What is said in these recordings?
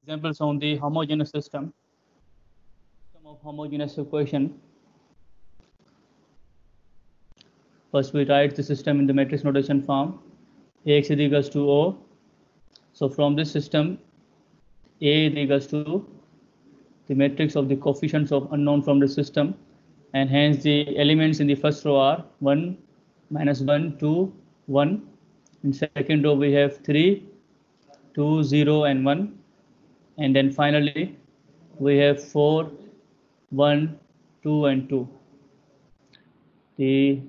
Examples on the homogeneous system of homogeneous equation. First, we write the system in the matrix notation form. Ax is equals to O. So from this system, A is equals to the matrix of the coefficients of unknown from the system, and hence the elements in the first row are 1, -1, 2, 1. In second row we have 3, 2, 0 and 1, and then finally we have 4, 1, 2 and 2. The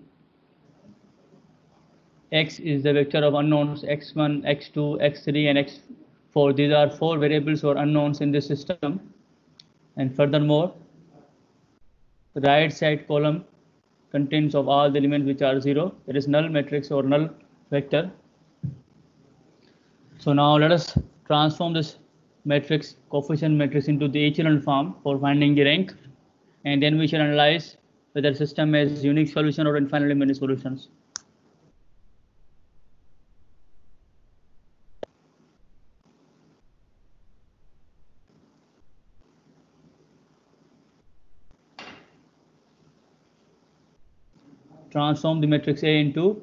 x is the vector of unknowns x1, x2, x3 and x4. These are 4 variables or unknowns in this system. And furthermore, the right side column contains of all the elements which are 0. There is null matrix or null vector. So now let us transform this matrix, coefficient matrix, into the echelon form for finding the rank, and then we shall analyze whether the system has unique solution or infinitely many solutions. Transform the matrix A into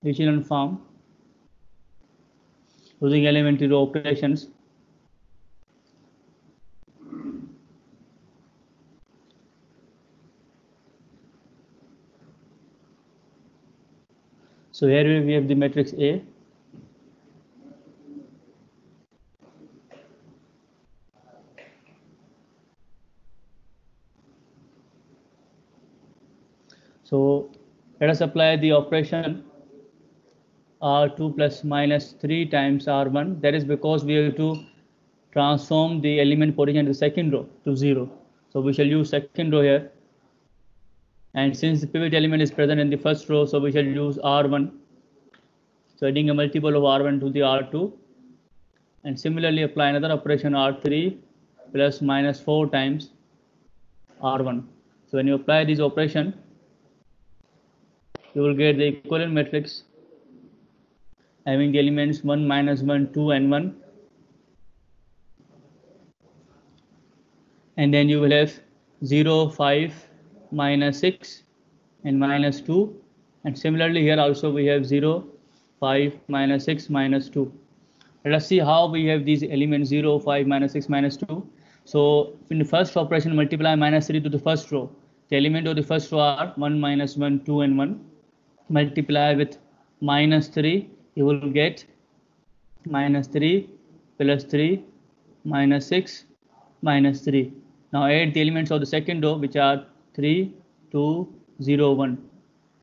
echelon form using elementary row operations. So here we have the matrix A. So let us apply the operation R2 plus minus 3 times R1. That is because we have to transform the element position in the second row to 0. So we shall use second row here. And since the pivot element is present in the first row, so we shall use R1. So adding a multiple of R1 to the R2. And similarly apply another operation R3 plus minus 4 times R1. So when you apply this operation, you will get the equivalent matrix having the elements 1, -1, 2 and 1. And then you will have 0, 5, -6 and -2. And similarly here also we have 0, 5, -6, -2. Let us see how we have these elements 0, 5, -6, -2. So in the first operation, multiply -3 to the first row. The element of the first row are 1, -1, 2 and 1. Multiply with -3, you will get -3 plus 3 -6 -3. Now add the elements of the second row, which are 3, 2, 0, 1.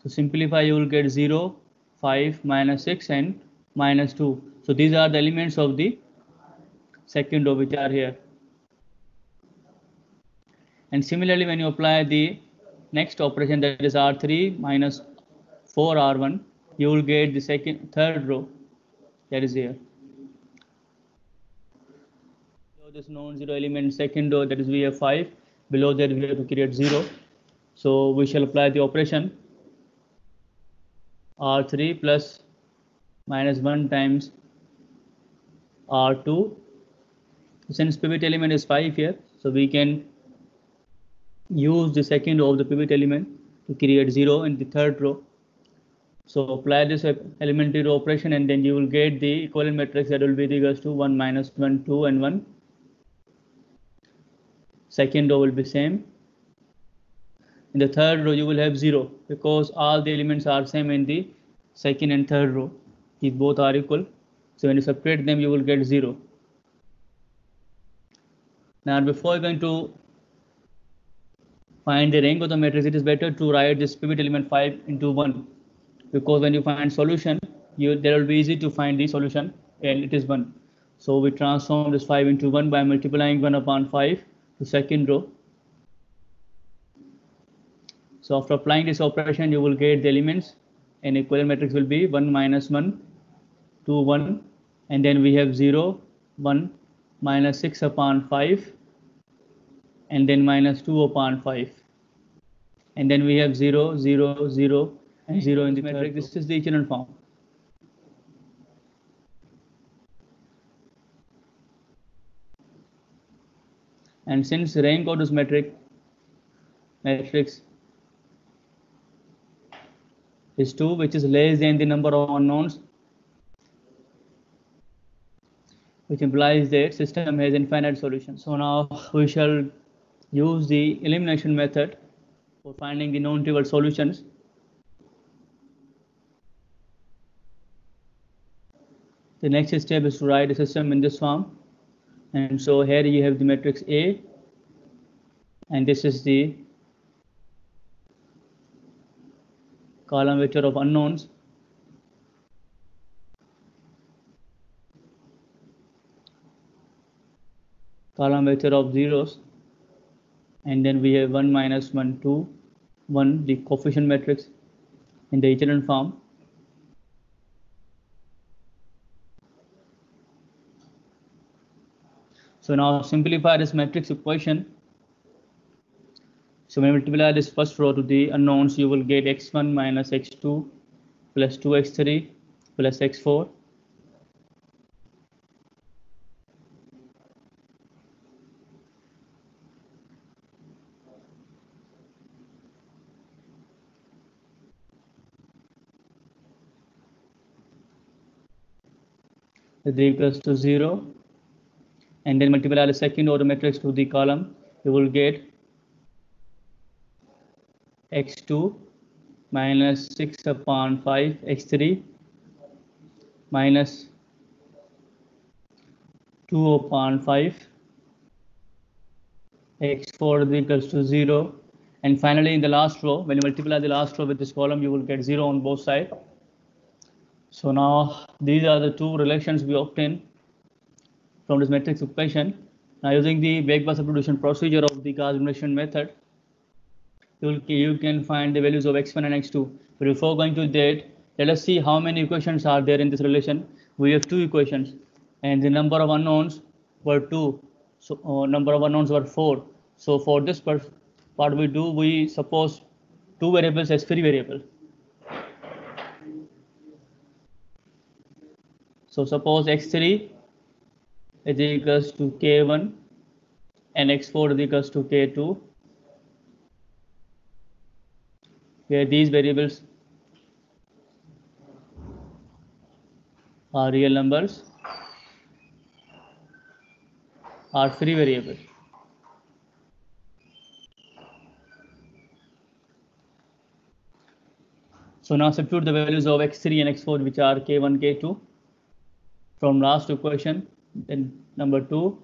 So simplify, you will get 0, 5, -6 and -2. So these are the elements of the second row which are here. And similarly, when you apply the next operation, that is R3 minus 4R1, you will get the third row that is here. So this non-zero element second row, that is we have 5. Below that we have to create 0. So we shall apply the operation R3 plus -1 times R2. Since pivot element is 5 here, so we can use the second row of the pivot element to create 0 in the third row. So apply this elementary row operation, and then you will get the equivalent matrix that will be equals to 1, -1, 2 and 1. Second row will be same. In the third row you will have 0 because all the elements are same in the second and third row. These both are equal. So when you separate them, you will get 0. Now before going to find the rank of the matrix, it is better to write this pivot element 5 into 1, because when you find solution, there will be easy to find the solution, and it is 1. So we transform this 5 into 1 by multiplying 1 upon 5 to second row. So after applying this operation, you will get the elements, and equivalent matrix will be 1, -1, 2, 1, and then we have 0, 1, -6 upon 5, and then -2 upon 5, and then we have 0, 0, 0 and 0 in the matrix. This is the echelon form. And since rank of this matrix is 2, which is less than the number of unknowns, which implies that system has infinite solutions. So now we shall use the elimination method for finding the non-trivial solutions. The next step is to write a system in this form. And so here you have the matrix A, and this is the column vector of unknowns. Column vector of zeros, and then we have 1, minus 1, 2, 1, the coefficient matrix in the echelon form. So now simplify this matrix equation. So when you multiply this first row to the unknowns, you will get x1 minus x2 plus 2x3 plus x4. With equals to 0, and then multiply the second order matrix to the column, you will get x2 minus 6 upon 5 x3 minus 2 upon 5 x4 equals to 0. And finally in the last row, when you multiply the last row with this column, you will get 0 on both sides. So now these are the two relations we obtain from this matrix equation. Now using the backbone substitution procedure of the Gauss elimination method, you can find the values of x1 and x2. But before going to that, let us see how many equations are there in this relation. We have two equations, and the number of unknowns were 2. So number of unknowns were 4. So for this part we suppose two variables as free variable. So suppose x3 is equals to k1 and x4 is equals to k2, where these variables are real numbers, are free variables. So now substitute the values of x3 and x4, which are k1, k2, from last equation. Then number 2,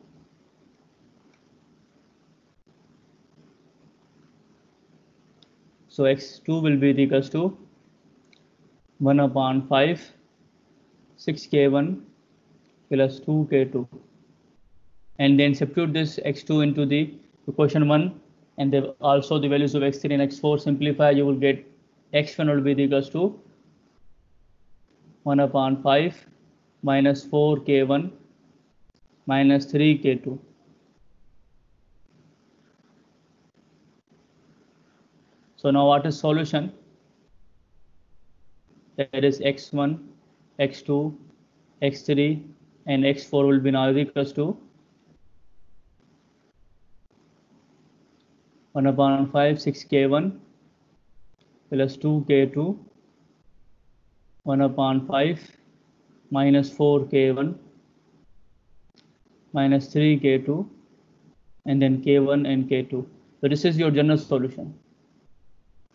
so x2 will be equals to 1 upon 5 6k1 plus 2k2, and then substitute this x2 into the equation 1, and also the values of x3 and x4. Simplify, you will get x1 will be equals to 1 upon 5 minus 4k1 minus 3k2. So now what is solution? That is x1, x2, x3 and x4 will be now equals to 1 upon 5 6k1 plus 2k2, 1 upon 5 minus 4k1 minus 3k2, and then k1 and k2. So this is your general solution,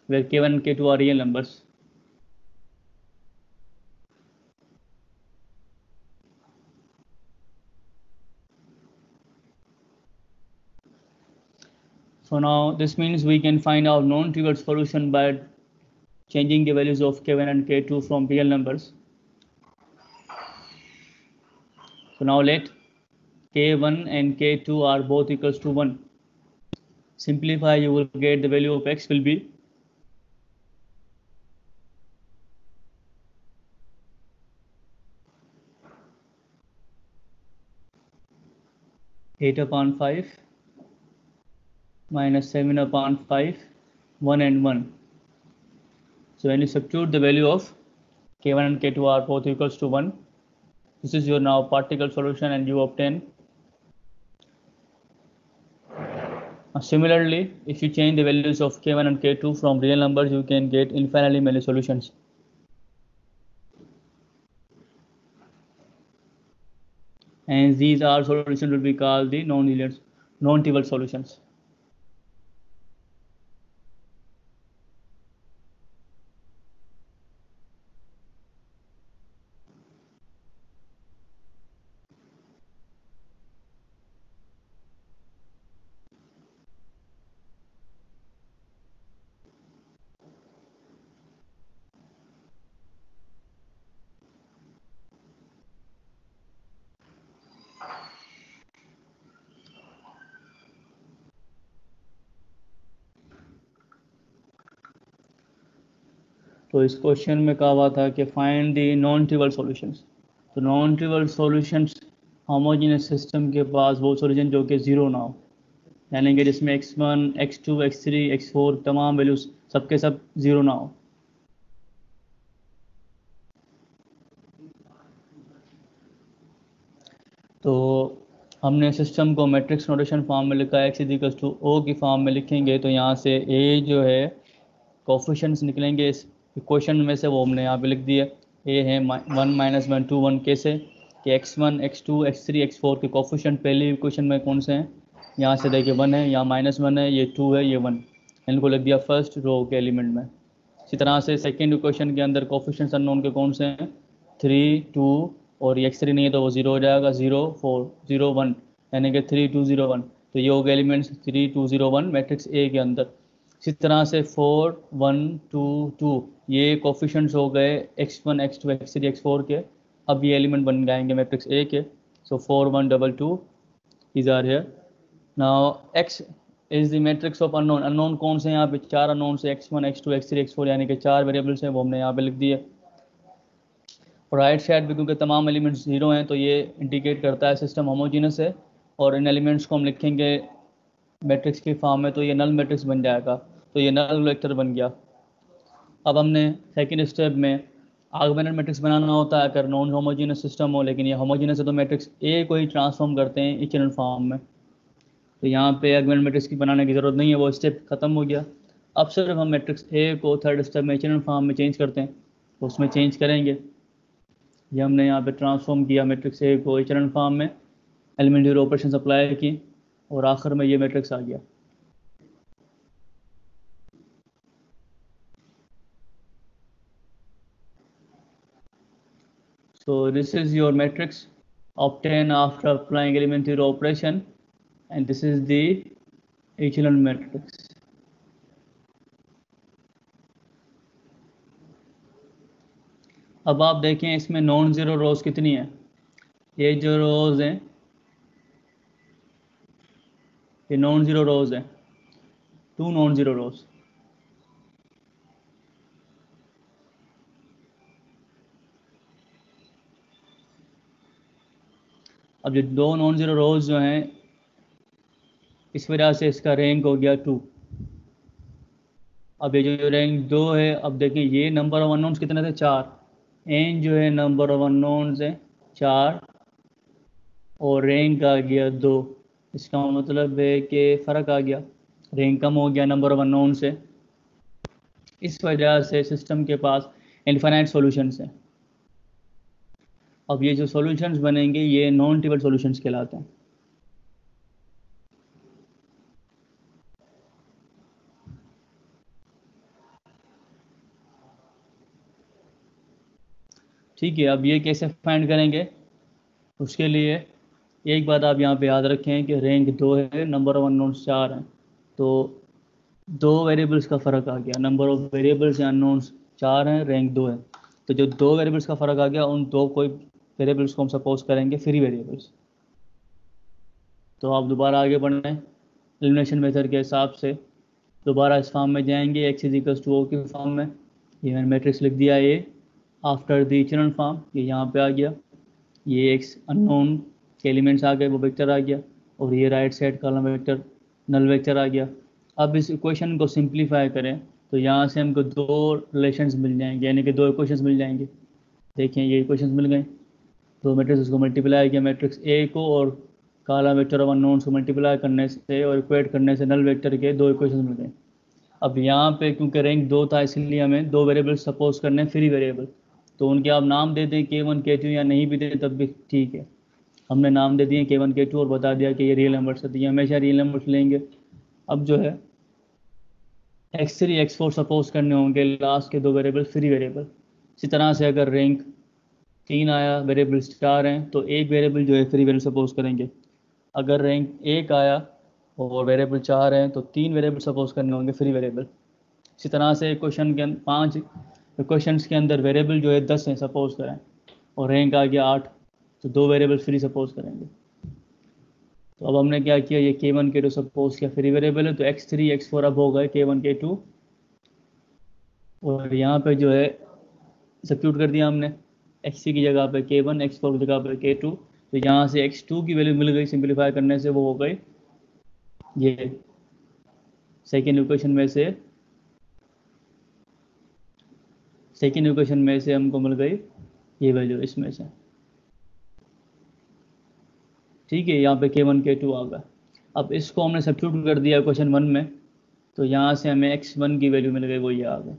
where k1 and k2 are real numbers. So now this means we can find our non-trivial solution by changing the values of k1 and k2 from real numbers. So now let k1 and k2 are both equals to 1. Simplify, you will get the value of x will be 8 upon 5 minus 7 upon 5, 1 and 1. So when you substitute the value of k1 and k2 are both equals to 1, this is your now particle solution, and you obtain Similarly, if you change the values of k1 and k2 from real numbers, you can get infinitely many solutions. And these are solutions will be called the non-trivial solutions. तो इस question में कहा हुआ था कि find the non trivial solutions. तो non trivial solutions homogeneous system के पास वो सॉल्यूशन जो कि ज़ीरो ना हो, यानी कि जिसमें x1, x2, x3, x4 तमाम वैल्यूज सबके सब ज़ीरो ना हो। तो हमने सिस्टम को मैट्रिक्स नोटेशन फॉर्म में लिखा है, x इक्वल्स टू ओ की फॉर्म में लिखेंगे तो यहाँ से a जो है कोफिशिएंट्स निकलेंगे इस इक्वेशन में से, वो हमने यहाँ पे लिख दिया। a है 1 - 1 2 1 कैसे कि x1, x2, x3, x4 के कोफिशिएंट पहले इक्वेशन में कौन से हैं, यहाँ से देखिए 1 है, यहाँ -1 है, ये 2 है, ये 1, इनको लिख दिया फर्स्ट रो के एलिमेंट में। इसी तरह से सेकेंड इक्वेशन के अंदर कोफिशिएंट्स अननोन के कौन से हैं, 3 2, और ये x3 नहीं है तो वो 0 हो जाएगा, 0 4 0 1, यानी कि 3 2 0 1। तो ये हो गए एलिमेंट्स 3 2 0 1 मैट्रिक्स ए के अंदर। इसी तरह से 4 1 2 2 ये कोफिशिएंट्स हो गए x1 x2 x3 x4 के। अब ये एलिमेंट बन जाएंगे मैट्रिक्स ए के। सो 4 1 2 2 these are here. Now x is the matrix of unknown। Unknown कौन से हैं यहाँ पे, 4 अननोन से x1 x2 x3 x4, यानी कि 4 वेरिएबल्स हैं, वो हमने यहाँ पे लिख दिए। और राइट साइड पे क्योंकि तमाम एलिमेंट्स जीरो हैं तो ये इंडिकेट करता है सिस्टम होमोजीनस है। और इन एलिमेंट्स को हम लिखेंगे मैट्रिक्स की फॉर्म में तो ये नल मैट्रिक्स बन जाएगा, तो ये नल वेक्टर बन गया। अब हमने सेकंड स्टेप में आर्गुमेंटेड मैट्रिक्स बनाना होता है अगर नॉन होमोजीनस सिस्टम हो, लेकिन ये होमोजीनस है तो मैट्रिक्स ए को ही ट्रांसफॉर्म करते हैं इचेनल फॉर्म में। तो यहाँ पे आर्गुमेंटेड मैट्रिक्स की बनाने की ज़रूरत नहीं है, वो स्टेप खत्म हो गया। अब सिर्फ हम मैट्रिक्स ए को थर्ड स्टेप में इचेनल फॉर्म में चेंज करते हैं, तो उसमें चेंज करेंगे। ये हमने यहाँ पे ट्रांसफॉर्म किया मैट्रिक्स ए को इचेनल फॉर्म में, एलिमेंट्री ऑपरेशन अप्लाई की, और आखिर में ये मैट्रिक्स आ गया। So this is your matrix obtained after applying elementary row operation, and this is the echelon matrix. अब आप देखें इसमें नॉन ज़ीरो रोज कितनी है, ये जो रोज हैं ये नॉन ज़ीरो रोज हैं, 2 नॉन ज़ीरो रोज। अब जो 2 नॉन ज़ीरो रोज जो हैं, इस वजह से इसका रैंक हो गया 2। अब ये जो रैंक 2 है, अब देखें ये नंबर ऑफ अननोन्स कितने थे, 4। एन जो है नंबर ऑफ अननोन्स है 4, और रैंक आ गया 2। इसका मतलब है कि फ़र्क आ गया, रैंक कम हो गया नंबर ऑफ अननोन से। इस वजह से सिस्टम के पास इनफाइनाइट सॉल्यूशंस हैं। अब ये जो सॉल्यूशंस बनेंगे ये नॉन ट्रिवियल सॉल्यूशंस कहलाते हैं। ठीक है, अब ये कैसे फाइंड करेंगे, उसके लिए एक बात आप यहाँ पे याद रखें कि रैंक 2 है, नंबर ऑफ अननोन्स 4 हैं, तो 2 वेरिएबल्स का फ़र्क आ गया। नंबर ऑफ वेरिएबल्स या अननोन्स 4 हैं, रैंक 2 है, तो जो 2 वेरिएबल्स का फ़र्क आ गया उन 2 कोई वेरिएबल्स को हम सपोज करेंगे फ्री वेरिएबल्स। तो आप दोबारा आगे बढ़ना है एलिमिनेशन मेथड के हिसाब से, दोबारा इस फॉर्म में जाएंगे x इक्वल्स टू ओ की फॉर्म में। ये मैंने मैट्रिक्स लिख दिया ए आफ्टर द इचेनल फॉर्म, ये यहाँ पे आ गया। ये एक्स अननोन के एलिमेंट्स आ गए, वो वेक्टर आ गया, और ये right side column vector null vector आ गया। अब इस इक्वेशन को सिंप्लीफाई करें तो यहाँ से हमको 2 रिलेशंस मिल जाएंगे, यानी कि 2 इक्वेशंस मिल जाएंगे। देखिए ये इक्वेशंस मिल गए, तो मैट्रिक्स को मल्टीप्लाई किया मैट्रिक्स ए को और काला वेक्टर और अननोन्स को मल्टीप्लाई करने से और इक्वेट करने से नल वेक्टर के 2 इक्वेशन मिल गए। अब यहाँ पे क्योंकि रैंक 2 था इसलिए हमें 2 वेरिएबल सपोज करने हैं फ्री वेरिएबल, तो उनके आप नाम दे दें K1 K2 या नहीं भी दें तब भी ठीक है। हमने नाम दे दिए K1 K2 और बता दिया कि ये रियल नंबर्स है, तो ये हमेशा रियल नंबर्स लेंगे। अब जो है x3 x4 सपोज करने होंगे लास्ट के 2 वेरिएबल फ्री वेरिएबल। इसी तरह से अगर रैंक 3 आया, वेरिएबल 4 हैं, तो एक वेरिएबल जो है फ्री वेरिएबल सपोज करेंगे। अगर रैंक 1 आया और वेरिएबल 4 हैं तो 3 वेरिएबल सपोज करने होंगे फ्री वेरिएबल। इसी तरह से क्वेश्चन के 5 क्वेश्चंस के अंदर वेरिएबल जो है 10 हैं सपोज करें और रैंक आ गया 8, तो 2 वेरिएबल फ्री सपोज करेंगे। तो अब हमने क्या किया, ये K1 K2 सपोज किया फ्री वेरिएबल है, तो x3 x4 अब हो गए K1 K2 और यहाँ पे जो है सब्स्टिट्यूट कर दिया हमने x3 की जगह पे K1, x4 की जगह पे K2, तो यहाँ से x2 की वैल्यू मिल गई, सिंप्लीफाई करने से वो हो गई ये सेकेंड इक्वेशन में से हमको मिल गई ये वैल्यू इसमें से, ठीक है। यहाँ पे K1 K2 आ गया। अब इसको हमने सब्स्टिट्यूट कर दिया क्वेश्चन 1 में, तो यहाँ से हमें x1 की वैल्यू मिल गई, वो ये आ गई।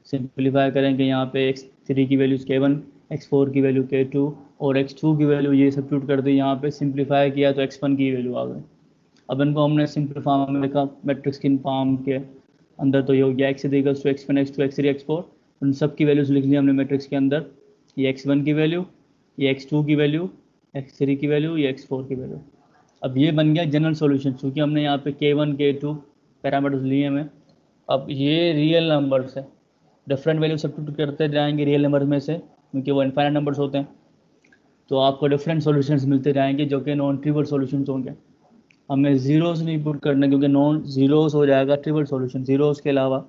सिंप्लीफाई करेंगे यहाँ पे x3 की वैल्यू K1, x4 की वैल्यू K2 और x2 की वैल्यू ये सब्स्टिट्यूट कर दी यहाँ पे, सिंप्लीफाई किया तो x1 की वैल्यू आ गई। अब इनको हमने सिंपल फॉर्म में लिखा मैट्रिक्स की फॉर्म के अंदर, तो ये हो गया x equals to x1 x2 x3 x4, उन सब की वैल्यूज लिख ली हमने मैट्रिक्स के अंदर, ये x1 की वैल्यू, ये x2 की वैल्यू, x3 की वैल्यू, ये x4 की वैल्यू। अब ये बन गया जनरल सॉल्यूशन, क्योंकि हमने यहाँ पे K1 K2 पैरामीटर्स लिए हमें। अब ये रियल नंबर्स है, डिफरेंट वैल्यू सब्स्टिट्यूट करते जाएंगे रियल नंबर में से, क्योंकि वो इनफाइनाइट नंबर्स होते हैं, तो आपको डिफरेंट सॉल्यूशंस मिलते जाएंगे जो कि नॉन ट्रिवियल सॉल्यूशंस होंगे। हमें जीरोस नहीं पुट करना, क्योंकि नॉन जीरोस हो जाएगा ट्रिवियल सॉल्यूशन, जीरोस के अलावा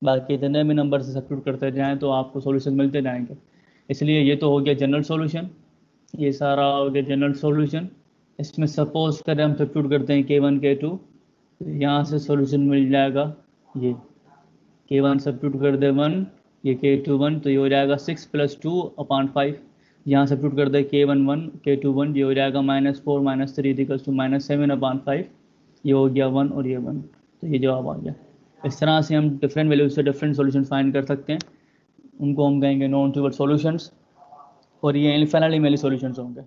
बाकी इतने भी नंबर से सब्स्टिट्यूट करते जाएं तो आपको सॉल्यूशन मिलते जाएंगे। इसलिए ये तो हो गया जनरल सॉल्यूशन, ये सारा हो गया जनरल सॉल्यूशन। इसमें सपोज करें हम सब्स्टिट्यूट करते हैं K1 K2, यहाँ से सॉल्यूशन मिल जाएगा ये K1 सब्स्टिट्यूट कर दे 1, ये K2 1, तो ये हो जाएगा 6 + 2/5। यहाँ सब्स्टिट्यूट कर दे K1 1 K2 1, ये हो जाएगा -4 - 3 = -7/5, ये हो गया 1 और ये 1, तो ये जवाब आ गया। इस तरह से हम डिफरेंट वैल्यूज से डिफरेंट सॉल्यूशन फाइंड कर सकते हैं, उनको हम कहेंगे नॉन ट्रिवियल सॉल्यूशंस, और ये इनफाइनाइटली मेनी सॉल्यूशंस होंगे।